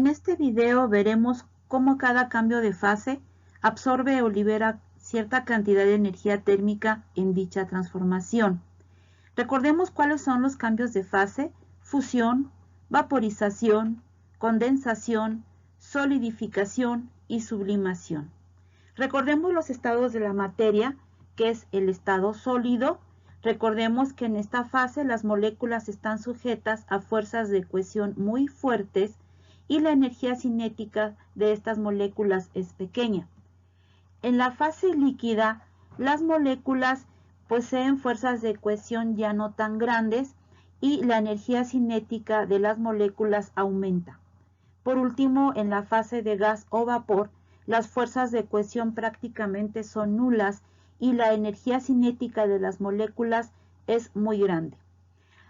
En este video veremos cómo cada cambio de fase absorbe o libera cierta cantidad de energía térmica en dicha transformación. Recordemos cuáles son los cambios de fase: fusión, vaporización, condensación, solidificación y sublimación. Recordemos los estados de la materia, que es el estado sólido. Recordemos que en esta fase las moléculas están sujetas a fuerzas de cohesión muy fuertes y la energía cinética de estas moléculas es pequeña. En la fase líquida, las moléculas poseen fuerzas de cohesión ya no tan grandes y la energía cinética de las moléculas aumenta. Por último, en la fase de gas o vapor, las fuerzas de cohesión prácticamente son nulas y la energía cinética de las moléculas es muy grande.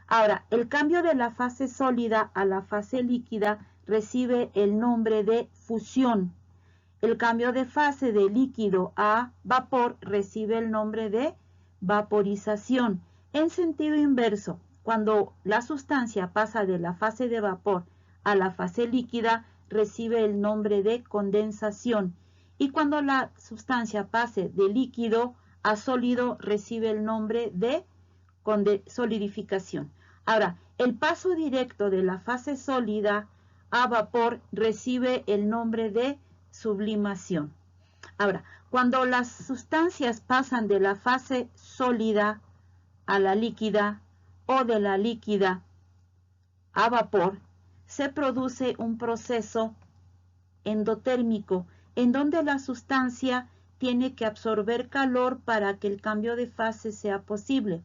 Ahora, el cambio de la fase sólida a la fase líquida recibe el nombre de fusión. El cambio de fase de líquido a vapor recibe el nombre de vaporización. En sentido inverso, cuando la sustancia pasa de la fase de vapor a la fase líquida, recibe el nombre de condensación. Y cuando la sustancia pase de líquido a sólido, recibe el nombre de solidificación. Ahora, el paso directo de la fase sólida a vapor recibe el nombre de sublimación. Ahora, cuando las sustancias pasan de la fase sólida a la líquida o de la líquida a vapor, se produce un proceso endotérmico en donde la sustancia tiene que absorber calor para que el cambio de fase sea posible.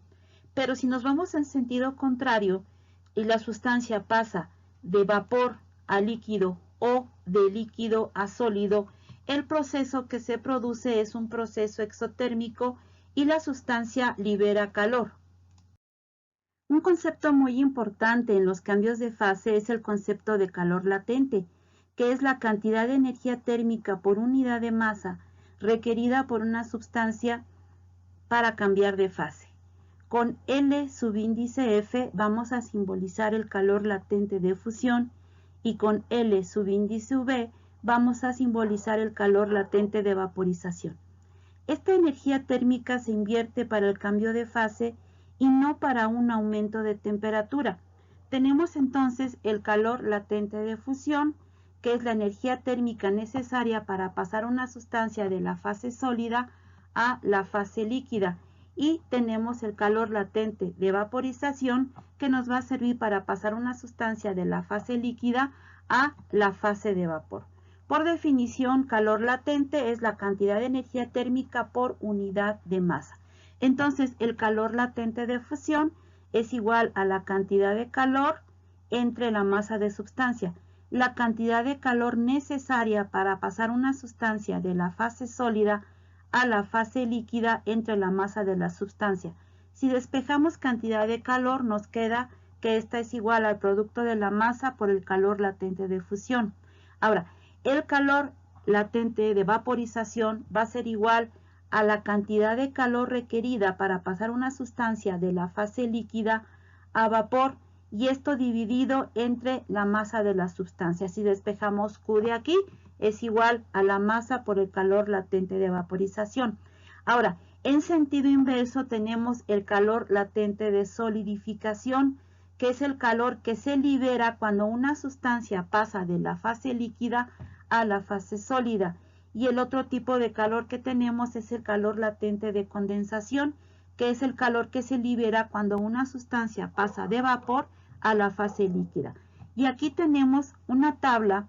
Pero si nos vamos en sentido contrario y la sustancia pasa de vapor a líquido o de líquido a sólido, el proceso que se produce es un proceso exotérmico y la sustancia libera calor. Un concepto muy importante en los cambios de fase es el concepto de calor latente, que es la cantidad de energía térmica por unidad de masa requerida por una sustancia para cambiar de fase. Con L subíndice F vamos a simbolizar el calor latente de fusión y con L subíndice V vamos a simbolizar el calor latente de vaporización. Esta energía térmica se invierte para el cambio de fase y no para un aumento de temperatura. Tenemos entonces el calor latente de fusión, que es la energía térmica necesaria para pasar una sustancia de la fase sólida a la fase líquida. Y tenemos el calor latente de vaporización, que nos va a servir para pasar una sustancia de la fase líquida a la fase de vapor. Por definición, calor latente es la cantidad de energía térmica por unidad de masa. Entonces, el calor latente de fusión es igual a la cantidad de calor entre la masa de sustancia. La cantidad de calor necesaria para pasar una sustancia de la fase sólida a la fase líquida entre la masa de la sustancia. Si despejamos cantidad de calor, nos queda que esta es igual al producto de la masa por el calor latente de fusión. Ahora, el calor latente de vaporización va a ser igual a la cantidad de calor requerida para pasar una sustancia de la fase líquida a vapor, y esto dividido entre la masa de la sustancia. Si despejamos Q de aquí, es igual a la masa por el calor latente de vaporización. Ahora, en sentido inverso tenemos el calor latente de solidificación, que es el calor que se libera cuando una sustancia pasa de la fase líquida a la fase sólida. Y el otro tipo de calor que tenemos es el calor latente de condensación, que es el calor que se libera cuando una sustancia pasa de vapor a la fase líquida. Y aquí tenemos una tabla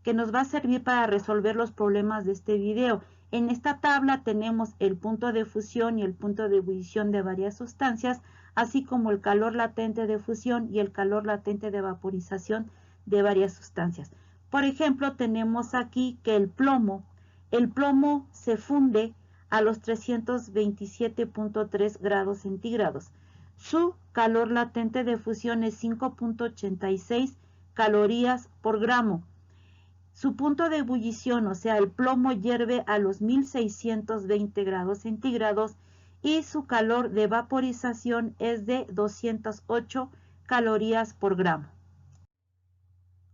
que nos va a servir para resolver los problemas de este video. En esta tabla tenemos el punto de fusión y el punto de ebullición de varias sustancias, así como el calor latente de fusión y el calor latente de vaporización de varias sustancias. Por ejemplo, tenemos aquí que el plomo se funde a los 327.3 grados centígrados. Su calor latente de fusión es 5.86 calorías por gramo. Su punto de ebullición, o sea, el plomo hierve a los 1620 grados centígrados y su calor de vaporización es de 208 calorías por gramo.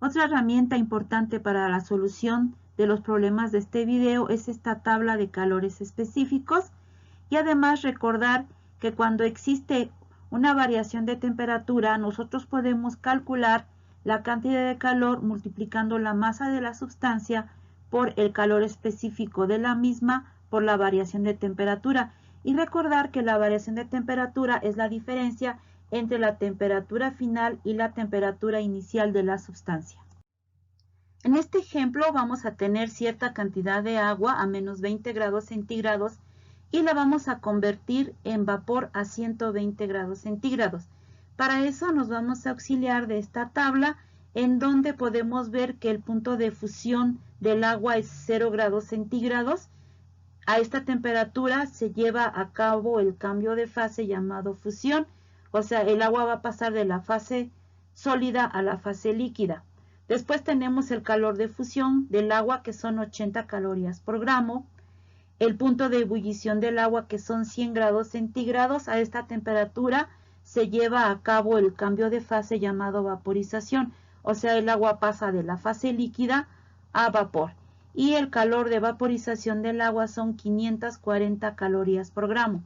Otra herramienta importante para la solución de los problemas de este video es esta tabla de calores específicos y además recordar que cuando existe una variación de temperatura nosotros podemos calcular la cantidad de calor multiplicando la masa de la sustancia por el calor específico de la misma por la variación de temperatura y recordar que la variación de temperatura es la diferencia entre la temperatura final y la temperatura inicial de la sustancia. En este ejemplo vamos a tener cierta cantidad de agua a menos 20 grados centígrados y la vamos a convertir en vapor a 120 grados centígrados. Para eso nos vamos a auxiliar de esta tabla en donde podemos ver que el punto de fusión del agua es 0 grados centígrados. A esta temperatura se lleva a cabo el cambio de fase llamado fusión, o sea, el agua va a pasar de la fase sólida a la fase líquida. Después tenemos el calor de fusión del agua, que son 80 calorías por gramo. El punto de ebullición del agua, que son 100 grados centígrados. A esta temperatura se lleva a cabo el cambio de fase llamado vaporización, o sea, el agua pasa de la fase líquida a vapor. Y el calor de vaporización del agua son 540 calorías por gramo.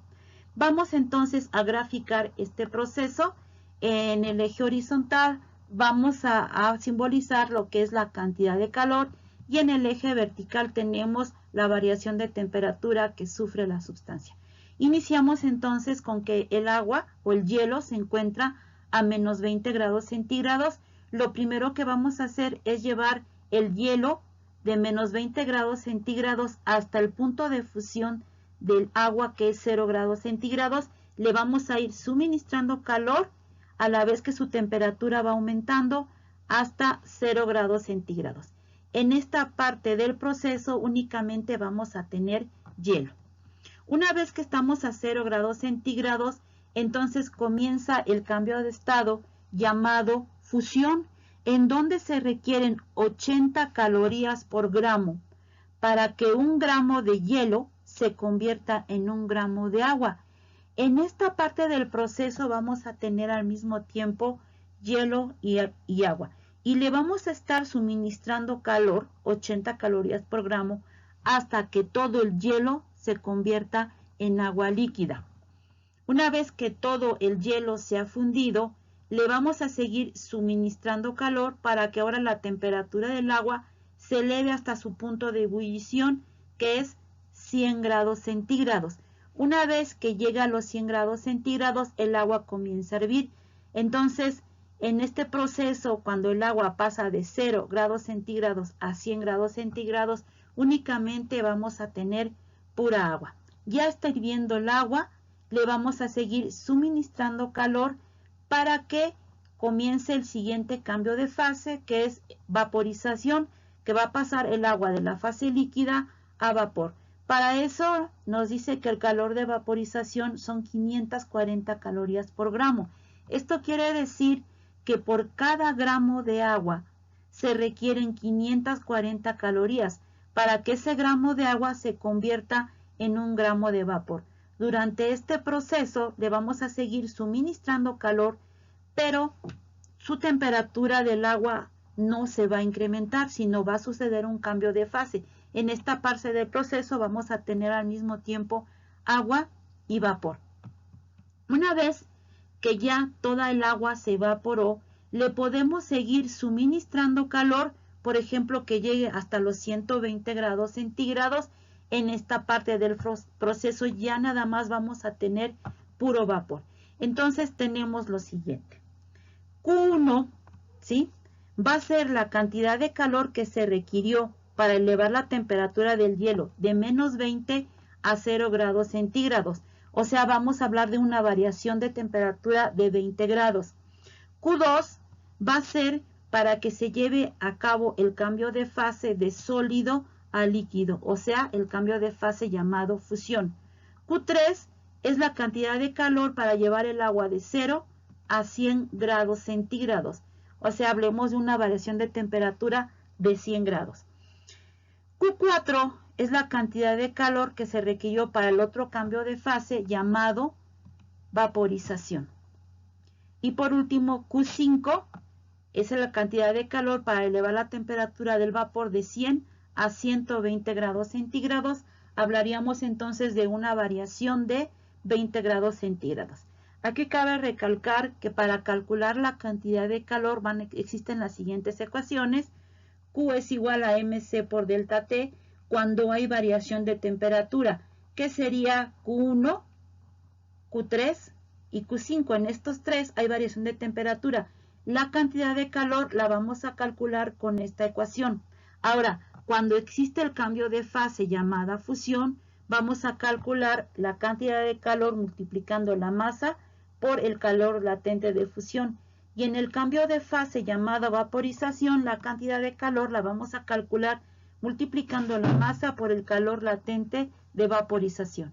Vamos entonces a graficar este proceso. En el eje horizontal vamos a simbolizar lo que es la cantidad de calor y en el eje vertical tenemos la variación de temperatura que sufre la sustancia. Iniciamos entonces con que el agua o el hielo se encuentra a menos 20 grados centígrados. Lo primero que vamos a hacer es llevar el hielo de menos 20 grados centígrados hasta el punto de fusión del agua, que es 0 grados centígrados. Le vamos a ir suministrando calor a la vez que su temperatura va aumentando hasta 0 grados centígrados. En esta parte del proceso únicamente vamos a tener hielo. Una vez que estamos a 0 grados centígrados, entonces comienza el cambio de estado llamado fusión, en donde se requieren 80 calorías por gramo para que 1 gramo de hielo se convierta en 1 gramo de agua. En esta parte del proceso vamos a tener al mismo tiempo hielo y agua. Y le vamos a estar suministrando calor, 80 calorías por gramo, hasta que todo el hielo se convierta en agua líquida. Una vez que todo el hielo se ha fundido, le vamos a seguir suministrando calor para que ahora la temperatura del agua se eleve hasta su punto de ebullición, que es 100 grados centígrados. Una vez que llega a los 100 grados centígrados, el agua comienza a hervir. Entonces, en este proceso, cuando el agua pasa de 0 grados centígrados a 100 grados centígrados, únicamente vamos a tener pura agua. Ya está hirviendo el agua, le vamos a seguir suministrando calor para que comience el siguiente cambio de fase, que es vaporización, que va a pasar el agua de la fase líquida a vapor. Para eso nos dice que el calor de vaporización son 540 calorías por gramo. Esto quiere decir que por cada gramo de agua se requieren 540 calorías para que ese gramo de agua se convierta en 1 gramo de vapor. Durante este proceso le vamos a seguir suministrando calor, pero su temperatura del agua no se va a incrementar, sino va a suceder un cambio de fase. En esta parte del proceso vamos a tener al mismo tiempo agua y vapor. Una vez que ya toda el agua se evaporó, le podemos seguir suministrando calor, por ejemplo, que llegue hasta los 120 grados centígrados. En esta parte del proceso ya nada más vamos a tener puro vapor. Entonces tenemos lo siguiente. Q1, ¿sí?, va a ser la cantidad de calor que se requirió para elevar la temperatura del hielo de menos 20 a 0 grados centígrados. O sea, vamos a hablar de una variación de temperatura de 20 grados. Q2 va a ser para que se lleve a cabo el cambio de fase de sólido a líquido, o sea, el cambio de fase llamado fusión. Q3 es la cantidad de calor para llevar el agua de 0 a 100 grados centígrados. O sea, hablemos de una variación de temperatura de 100 grados. Q4 es la cantidad de calor que se requirió para el otro cambio de fase llamado vaporización. Y por último, Q5 es la cantidad de calor para elevar la temperatura del vapor de 100 a 120 grados centígrados. Hablaríamos entonces de una variación de 20 grados centígrados. Aquí cabe recalcar que para calcular la cantidad de calor existen las siguientes ecuaciones. Q es igual a mc por delta T cuando hay variación de temperatura, que sería Q1, Q3 y Q5. En estos tres hay variación de temperatura. La cantidad de calor la vamos a calcular con esta ecuación. Ahora, cuando existe el cambio de fase llamada fusión, vamos a calcular la cantidad de calor multiplicando la masa por el calor latente de fusión. Y en el cambio de fase llamada vaporización, la cantidad de calor la vamos a calcular multiplicando la masa por el calor latente de vaporización.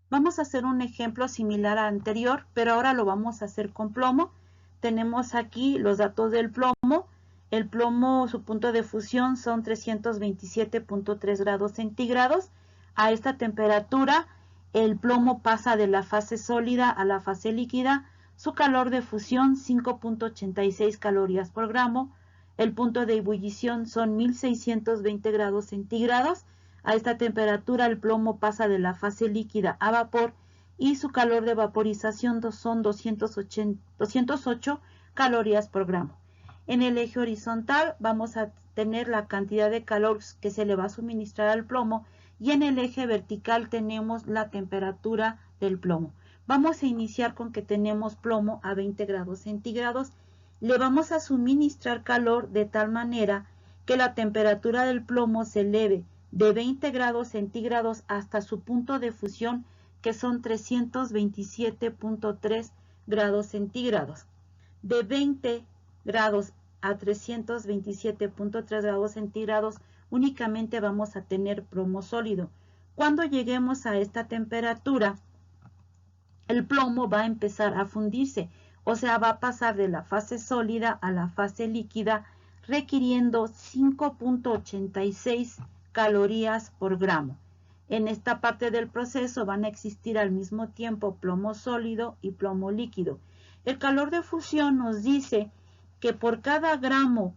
Vamos a hacer un ejemplo similar al anterior, pero ahora lo vamos a hacer con plomo. Tenemos aquí los datos del plomo. El plomo, su punto de fusión son 327.3 grados centígrados. A esta temperatura, el plomo pasa de la fase sólida a la fase líquida. Su calor de fusión, 5.86 calorías por gramo. El punto de ebullición son 1620 grados centígrados. A esta temperatura, el plomo pasa de la fase líquida a vapor y su calor de vaporización son 208 calorías por gramo. En el eje horizontal vamos a tener la cantidad de calor que se le va a suministrar al plomo y en el eje vertical tenemos la temperatura del plomo. Vamos a iniciar con que tenemos plomo a 20 grados centígrados. Le vamos a suministrar calor de tal manera que la temperatura del plomo se eleve de 20 grados centígrados hasta su punto de fusión, que son 327.3 grados centígrados. De 20 grados a 327.3 grados centígrados únicamente vamos a tener plomo sólido. Cuando lleguemos a esta temperatura, el plomo va a empezar a fundirse, o sea, va a pasar de la fase sólida a la fase líquida, requiriendo 5.86 calorías por gramo. En esta parte del proceso van a existir al mismo tiempo plomo sólido y plomo líquido. El calor de fusión nos dice que por cada gramo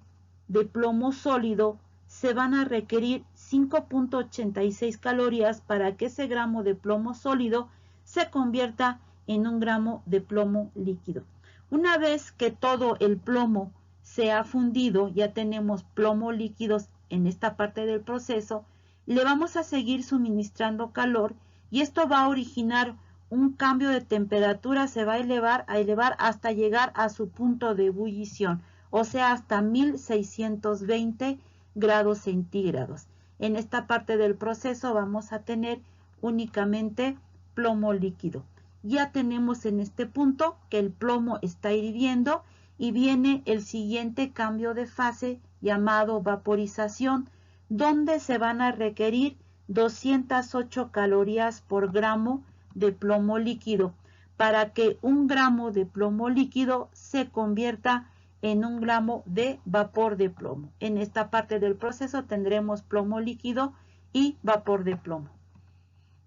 de plomo sólido se van a requerir 5.86 calorías para que ese gramo de plomo sólido se convierta en un gramo de plomo líquido. Una vez que todo el plomo se ha fundido, ya tenemos plomo líquidos en esta parte del proceso, le vamos a seguir suministrando calor y esto va a originar un cambio de temperatura, se va a elevar hasta llegar a su punto de ebullición, o sea, hasta 1620 grados centígrados. En esta parte del proceso vamos a tener únicamente plomo líquido. Ya tenemos en este punto que el plomo está hirviendo y viene el siguiente cambio de fase llamado vaporización, donde se van a requerir 208 calorías por gramo de plomo líquido para que un gramo de plomo líquido se convierta en un gramo de vapor de plomo. En esta parte del proceso tendremos plomo líquido y vapor de plomo.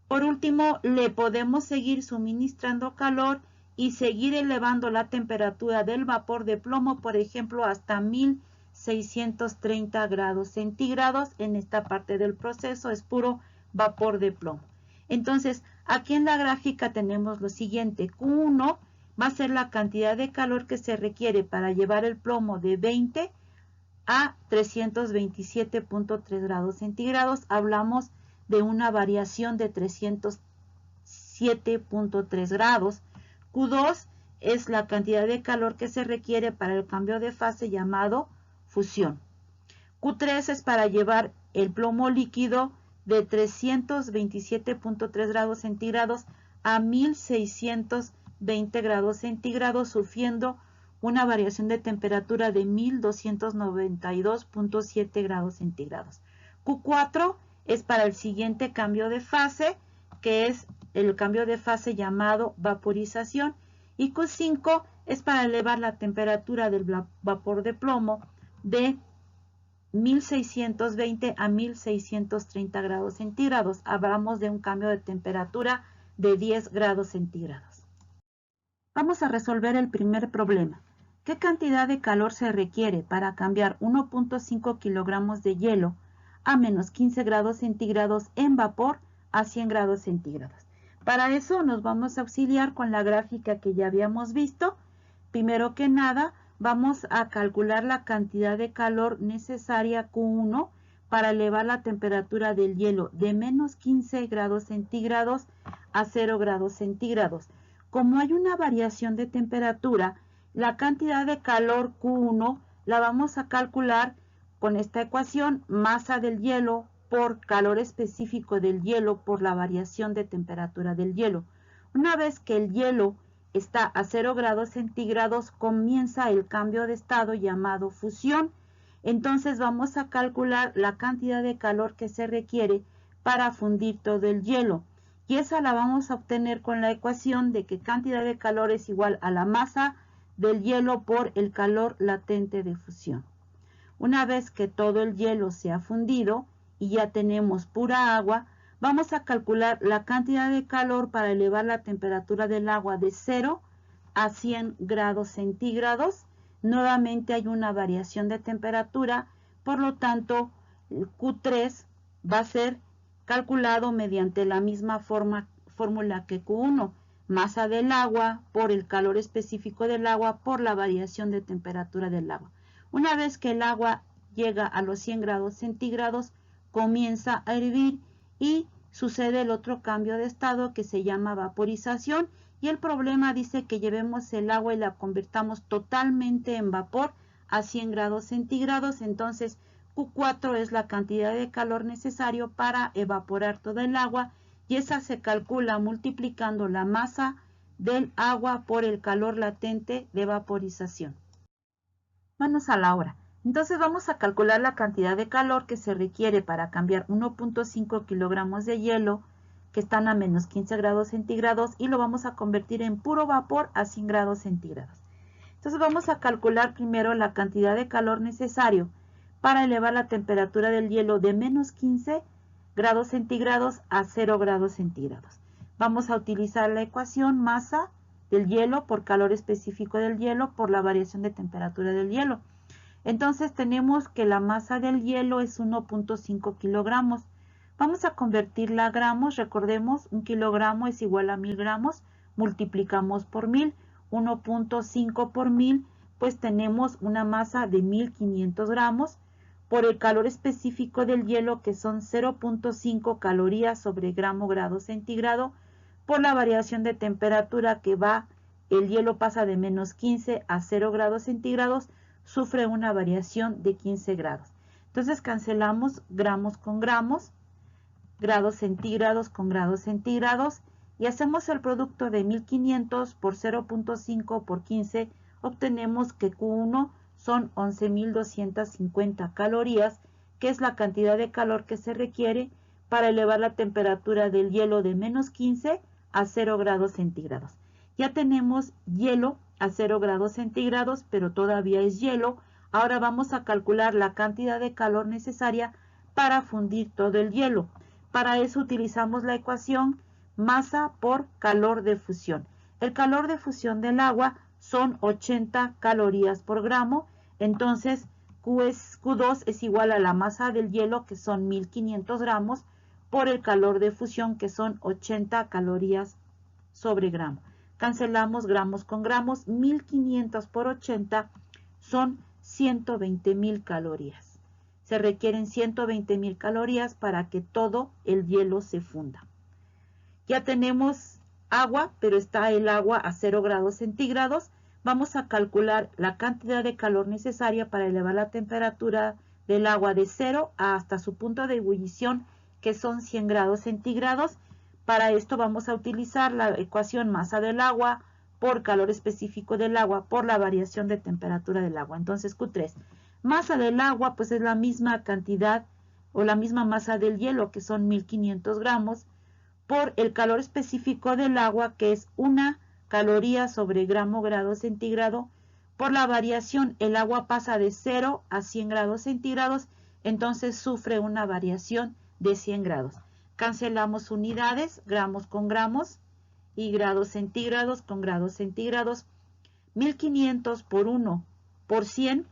Por último, le podemos seguir suministrando calor y seguir elevando la temperatura del vapor de plomo, por ejemplo, hasta 1630 grados centígrados. En esta parte del proceso es puro vapor de plomo. Entonces, aquí en la gráfica tenemos lo siguiente. Q1 va a ser la cantidad de calor que se requiere para llevar el plomo de 20 a 327.3 grados centígrados. Hablamos de una variación de 307.3 grados. Q2 es la cantidad de calor que se requiere para el cambio de fase llamado fusión. Q3 es para llevar el plomo líquido de 327.3 grados centígrados a 1620 grados centígrados, sufriendo una variación de temperatura de 1292.7 grados centígrados. Q4 es para el siguiente cambio de fase, que es el cambio de fase llamado vaporización, y Q5 es para elevar la temperatura del vapor de plomo de 1620 a 1630 grados centígrados. Hablamos de un cambio de temperatura de 10 grados centígrados. Vamos a resolver el primer problema. ¿Qué cantidad de calor se requiere para cambiar 1.5 kilogramos de hielo a menos 15 grados centígrados en vapor a 100 grados centígrados? Para eso nos vamos a auxiliar con la gráfica que ya habíamos visto. Primero que nada, vamos a calcular la cantidad de calor necesaria Q1 para elevar la temperatura del hielo de menos 15 grados centígrados a 0 grados centígrados. Como hay una variación de temperatura, la cantidad de calor Q1 la vamos a calcular con esta ecuación: masa del hielo por calor específico del hielo por la variación de temperatura del hielo. Una vez que el hielo está a 0 grados centígrados, comienza el cambio de estado llamado fusión. Entonces vamos a calcular la cantidad de calor que se requiere para fundir todo el hielo. Y esa la vamos a obtener con la ecuación de que cantidad de calor es igual a la masa del hielo por el calor latente de fusión. Una vez que todo el hielo se ha fundido y ya tenemos pura agua, vamos a calcular la cantidad de calor para elevar la temperatura del agua de 0 a 100 grados centígrados. Nuevamente hay una variación de temperatura, por lo tanto el Q3 va a ser calculado mediante la misma fórmula que Q1, masa del agua por el calor específico del agua por la variación de temperatura del agua. Una vez que el agua llega a los 100 grados centígrados, comienza a hervir y sucede el otro cambio de estado que se llama vaporización, y el problema dice que llevemos el agua y la convirtamos totalmente en vapor a 100 grados centígrados. Entonces Q4 es la cantidad de calor necesario para evaporar toda el agua, y esa se calcula multiplicando la masa del agua por el calor latente de vaporización. Manos a la obra. Entonces vamos a calcular la cantidad de calor que se requiere para cambiar 1.5 kilogramos de hielo que están a menos 15 grados centígrados y lo vamos a convertir en puro vapor a 100 grados centígrados. Entonces vamos a calcular primero la cantidad de calor necesario para elevar la temperatura del hielo de menos 15 grados centígrados a 0 grados centígrados. Vamos a utilizar la ecuación masa del hielo por calor específico del hielo por la variación de temperatura del hielo. Entonces tenemos que la masa del hielo es 1.5 kilogramos. Vamos a convertirla a gramos. Recordemos, un kilogramo es igual a 1000 gramos. Multiplicamos por 1000. 1.5 por 1000, pues tenemos una masa de 1500 gramos. Por el calor específico del hielo, que son 0.5 calorías sobre gramo grado centígrado, por la variación de temperatura que el hielo pasa de menos 15 a 0 grados centígrados, sufre una variación de 15 grados. Entonces cancelamos gramos con gramos, grados centígrados con grados centígrados, y hacemos el producto de 1500 por 0.5 por 15, obtenemos que Q1 son 11.250 calorías, que es la cantidad de calor que se requiere para elevar la temperatura del hielo de menos 15 a 0 grados centígrados. Ya tenemos hielo a 0 grados centígrados, pero todavía es hielo. Ahora vamos a calcular la cantidad de calor necesaria para fundir todo el hielo. Para eso utilizamos la ecuación masa por calor de fusión. El calor de fusión del agua son 80 calorías por gramo. Entonces Q2 es igual a la masa del hielo, que son 1500 gramos, por el calor de fusión, que son 80 calorías sobre gramo. Cancelamos gramos con gramos. 1500 por 80 son 120.000 calorías. Se requieren 120.000 calorías para que todo el hielo se funda. Ya tenemos agua, pero está el agua a 0 grados centígrados. Vamos a calcular la cantidad de calor necesaria para elevar la temperatura del agua de 0 hasta su punto de ebullición, que son 100 grados centígrados. Para esto vamos a utilizar la ecuación masa del agua por calor específico del agua por la variación de temperatura del agua. Entonces Q3, masa del agua, pues es la misma cantidad o la misma masa del hielo, que son 1500 gramos, por el calor específico del agua, que es 1 caloría sobre gramo grado centígrado. Por la variación, el agua pasa de 0 a 100 grados centígrados, entonces sufre una variación de 100 grados. Cancelamos unidades, gramos con gramos, y grados centígrados con grados centígrados. 1500 por 1 por 100,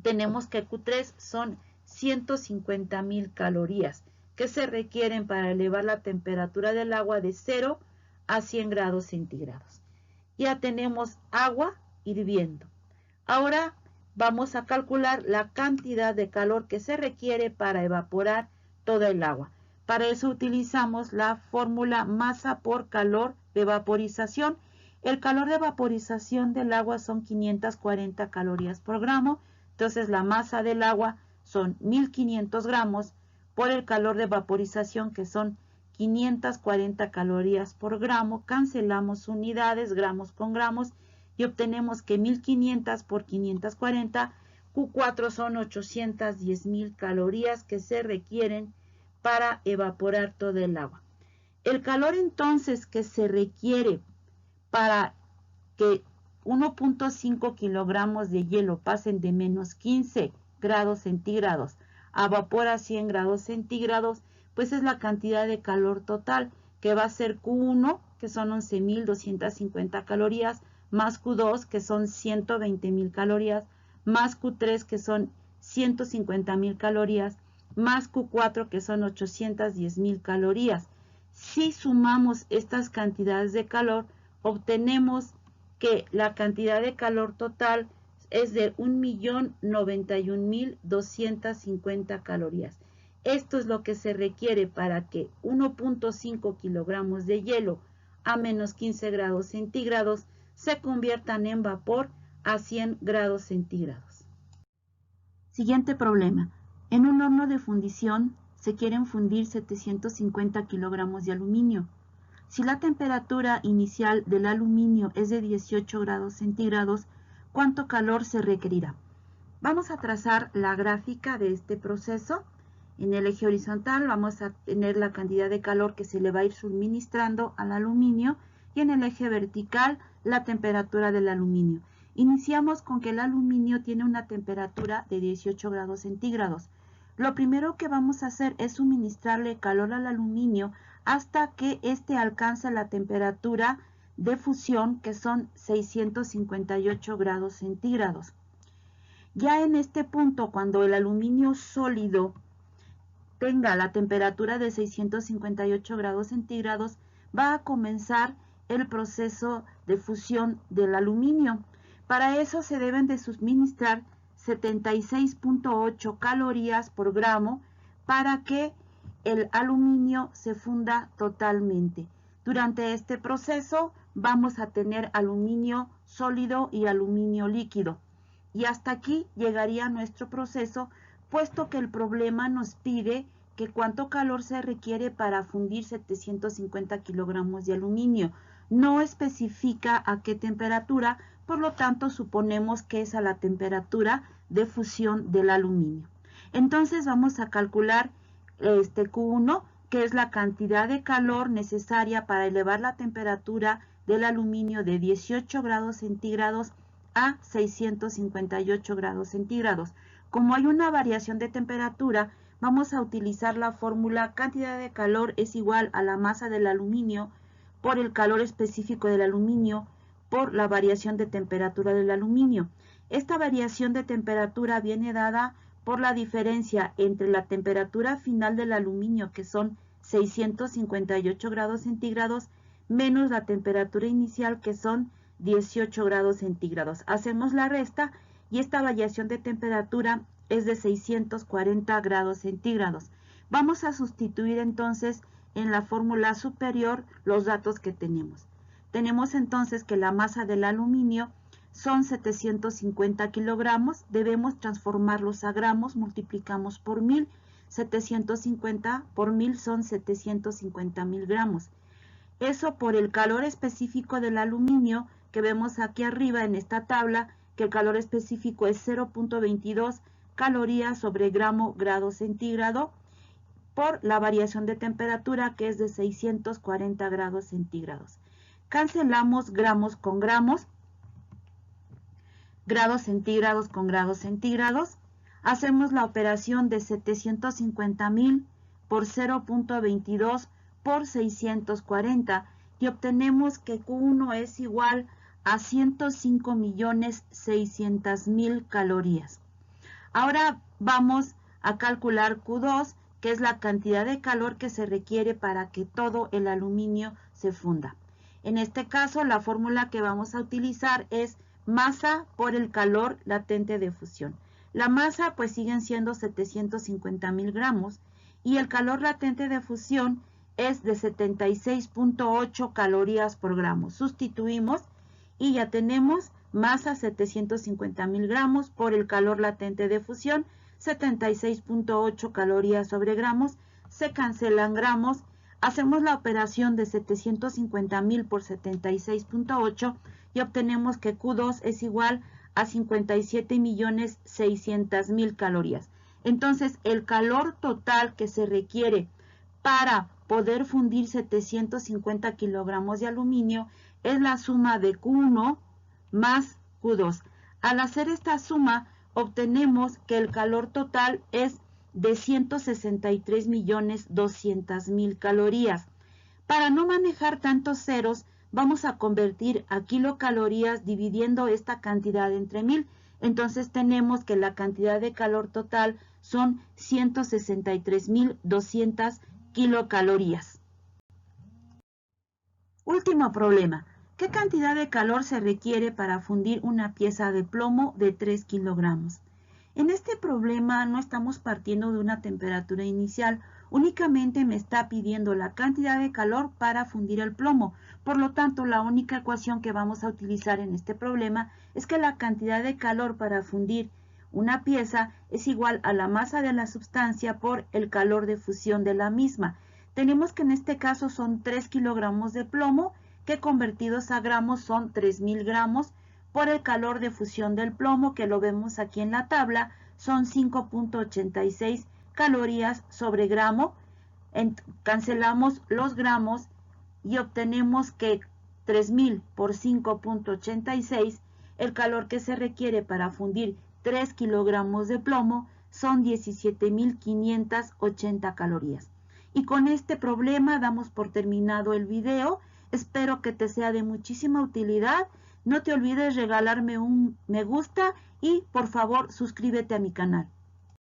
tenemos que Q3 son 150.000 calorías que se requieren para elevar la temperatura del agua de 0 a 100 grados centígrados. Ya tenemos agua hirviendo. Ahora vamos a calcular la cantidad de calor que se requiere para evaporar toda el agua. Para eso utilizamos la fórmula masa por calor de vaporización. El calor de vaporización del agua son 540 calorías por gramo. Entonces la masa del agua son 1500 gramos por el calor de vaporización, que son 540 calorías por gramo. Cancelamos unidades, gramos con gramos, y obtenemos que 1500 por 540, Q4 son 810.000 calorías que se requieren para evaporar todo el agua. El calor entonces que se requiere para que 1.5 kilogramos de hielo pasen de menos 15 grados centígrados a vapor a 100 grados centígrados, pues es la cantidad de calor total, que va a ser Q1, que son 11.250 calorías, más Q2, que son 120.000 calorías, más Q3, que son 150.000 calorías, más Q4, que son 810.000 calorías. Si sumamos estas cantidades de calor, obtenemos que la cantidad de calor total es de 1.091.250 calorías. Esto es lo que se requiere para que 1.5 kilogramos de hielo a menos 15 grados centígrados se conviertan en vapor a 100 grados centígrados. Siguiente problema. En un horno de fundición se quieren fundir 750 kilogramos de aluminio. Si la temperatura inicial del aluminio es de 18 grados centígrados, ¿cuánto calor se requerirá? Vamos a trazar la gráfica de este proceso. En el eje horizontal vamos a tener la cantidad de calor que se le va a ir suministrando al aluminio, y en el eje vertical la temperatura del aluminio. Iniciamos con que el aluminio tiene una temperatura de 18 grados centígrados. Lo primero que vamos a hacer es suministrarle calor al aluminio hasta que éste alcance la temperatura de fusión, que son 658 grados centígrados. Ya en este punto, cuando el aluminio sólido tenga la temperatura de 658 grados centígrados, va a comenzar el proceso de fusión del aluminio. Para eso se deben de suministrar 76.8 calorías por gramo para que el aluminio se funda totalmente. Durante este proceso vamos a tener aluminio sólido y aluminio líquido. Y hasta aquí llegaría nuestro proceso, puesto que el problema nos pide que cuánto calor se requiere para fundir 750 kilogramos de aluminio. No especifica a qué temperatura, por lo tanto suponemos que es a la temperatura de fusión del aluminio. Entonces vamos a calcular Q1, que es la cantidad de calor necesaria para elevar la temperatura del aluminio de 18 grados centígrados a 658 grados centígrados. Como hay una variación de temperatura, vamos a utilizar la fórmula cantidad de calor es igual a la masa del aluminio por el calor específico del aluminio por la variación de temperatura del aluminio. Esta variación de temperatura viene dada por la diferencia entre la temperatura final del aluminio, que son 658 grados centígrados, menos la temperatura inicial, que son 18 grados centígrados. Hacemos la resta y esta variación de temperatura es de 640 grados centígrados. Vamos a sustituir entonces en la fórmula superior los datos que tenemos. Tenemos entonces que la masa del aluminio son 750 kilogramos, debemos transformarlos a gramos, multiplicamos por 1000, 750 por 1000 son 750.000 gramos. Eso por el calor específico del aluminio que vemos aquí arriba en esta tabla, que el calor específico es 0.22 calorías sobre grado centígrado, por la variación de temperatura que es de 640 grados centígrados. Cancelamos gramos con gramos, grados centígrados con grados centígrados. Hacemos la operación de 750.000 por 0.22 por 640 y obtenemos que Q1 es igual a 105.600.000 calorías. Ahora vamos a calcular Q2, que es la cantidad de calor que se requiere para que todo el aluminio se funda. En este caso, la fórmula que vamos a utilizar es masa por el calor latente de fusión. La masa pues siguen siendo 750.000 gramos y el calor latente de fusión es de 76.8 calorías por gramo. Sustituimos y ya tenemos masa 750.000 gramos por el calor latente de fusión, 76.8 calorías sobre gramos, se cancelan gramos, hacemos la operación de 750.000 por 76.8 y obtenemos que Q2 es igual a 57.600.000 calorías. Entonces, el calor total que se requiere para poder fundir 750 kilogramos de aluminio es la suma de Q1 más Q2. Al hacer esta suma, obtenemos que el calor total es de 163.200.000 calorías. Para no manejar tantos ceros, vamos a convertir a kilocalorías dividiendo esta cantidad entre 1000. Entonces tenemos que la cantidad de calor total son 163.200 kilocalorías. Último problema. ¿Qué cantidad de calor se requiere para fundir una pieza de plomo de 3 kilogramos? En este problema no estamos partiendo de una temperatura inicial, únicamente me está pidiendo la cantidad de calor para fundir el plomo. Por lo tanto, la única ecuación que vamos a utilizar en este problema es que la cantidad de calor para fundir una pieza es igual a la masa de la sustancia por el calor de fusión de la misma. Tenemos que en este caso son 3 kilogramos de plomo, que convertidos a gramos son 3.000 gramos, por el calor de fusión del plomo, que lo vemos aquí en la tabla, son 5.86 calorías sobre gramo. Cancelamos los gramos y obtenemos que 3.000 por 5.86, el calor que se requiere para fundir 3 kilogramos de plomo son 17.580 calorías. Y con este problema damos por terminado el video. Espero que te sea de muchísima utilidad. No te olvides regalarme un me gusta y por favor suscríbete a mi canal.